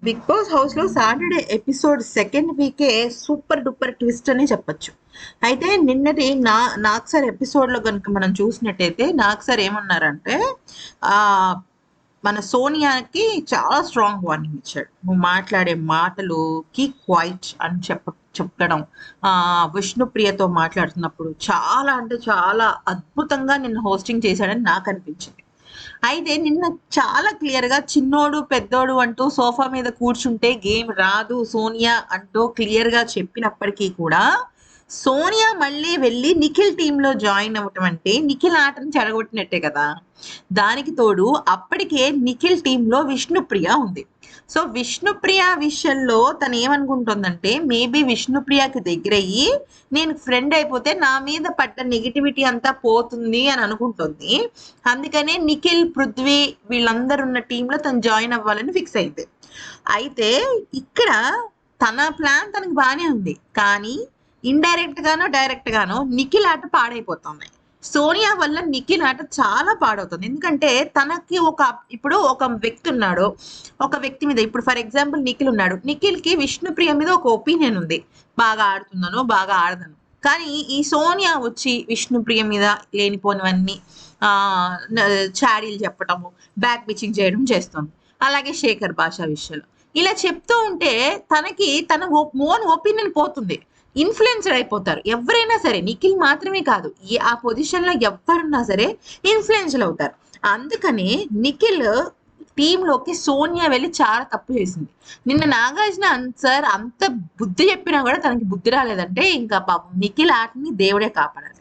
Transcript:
Big boss house లో Saturday episode second వీకే super duper twist అని చెప్పొచ్చు. అయితే నిన్నటి నాకు సార్ ఎపిసోడ్ లో కనుక మనం చూసినట్టయితే నాకు సార్ ఏమన్నారంటే ఆ మన సోనియాకి చాలా స్ట్రాంగ్ వార్నింగ్ ఇచ్చాడు. నువ్వు మాట్లాడే మాటలు కీప్ క్వైట్ అని చెప్పడం. విష్ణుప్రియతో మాట్లాడుతున్నప్పుడు చాలా అంటే చాలా అద్భుతంగా నిన్ను హోస్టింగ్ చేశాడని నాకు అనిపించింది. అయితే నిన్న చాలా క్లియర్ గా చిన్నోడు పెద్దోడు అంటూ సోఫా మీద కూర్చుంటే గేమ్ రాదు సోనియా అంటూ క్లియర్ గా చెప్పినప్పటికీ కూడా సోనియా మళ్ళీ వెళ్ళి నిఖిల్ టీంలో జాయిన్ అవ్వటం అంటే నిఖిల్ ఆటను చెడగొట్టినట్టే కదా. దానికి తోడు అప్పటికే నిఖిల్ టీంలో విష్ణుప్రియ ఉంది. సో విష్ణుప్రియ విషయంలో తను ఏమనుకుంటుందంటే మేబీ విష్ణుప్రియకి దగ్గరయ్యి నేను ఫ్రెండ్ అయిపోతే నా మీద పడ్డ నెగిటివిటీ అంతా పోతుంది అని అనుకుంటుంది. అందుకనే నిఖిల్ పృథ్వీ వీళ్ళందరూ ఉన్న టీంలో తను జాయిన్ అవ్వాలని ఫిక్స్ అయింది. అయితే ఇక్కడ తన ప్లాన్ తనకు బాగానే ఉంది, కానీ ఇండైరెక్ట్ గానో డైరెక్ట్ గానో నిఖిల్ ఆట పాడైపోతుంది. సోనియా వల్ల నిఖిల్ ఆట చాలా పాడవుతుంది. ఎందుకంటే తనకి ఇప్పుడు ఒక వ్యక్తి ఉన్నాడు, ఒక వ్యక్తి మీద ఇప్పుడు ఫర్ ఎగ్జాంపుల్ నిఖిల్ ఉన్నాడు. నిఖిల్కి విష్ణుప్రియ మీద ఒక ఒపీనియన్ ఉంది, బాగా ఆడుతుందనో బాగా ఆడదను. కానీ ఈ సోనియా వచ్చి విష్ణుప్రియ మీద లేనిపోనివన్నీ చాడీలు చెప్పటము, బ్యాక్ పిచ్చింగ్ చేయడం చేస్తుంది. అలాగే శేఖర్ భాష విషయంలో ఇలా చెప్తూ ఉంటే తనకి తన ఓన్ ఒపీనియన్ పోతుంది. ఇన్ఫ్లుయెన్స్డ్ అయిపోతారు ఎవరైనా సరే, నిఖిల్ మాత్రమే కాదు, ఆ పొజిషన్ లో ఎవరున్నా సరే ఇన్ఫ్లుయెన్స్డ్ అవుతారు. అందుకనే నిఖిల్ టీంలోకి సోనియా వెళ్ళి చాలా తప్పు చేసింది. నిన్న నాగార్జున సార్ అంత బుద్ధి చెప్పినా కూడా తనకి బుద్ధి రాలేదంటే ఇంకా పాపం నిఖిల్ ఆటని దేవుడే కాపాడాలి.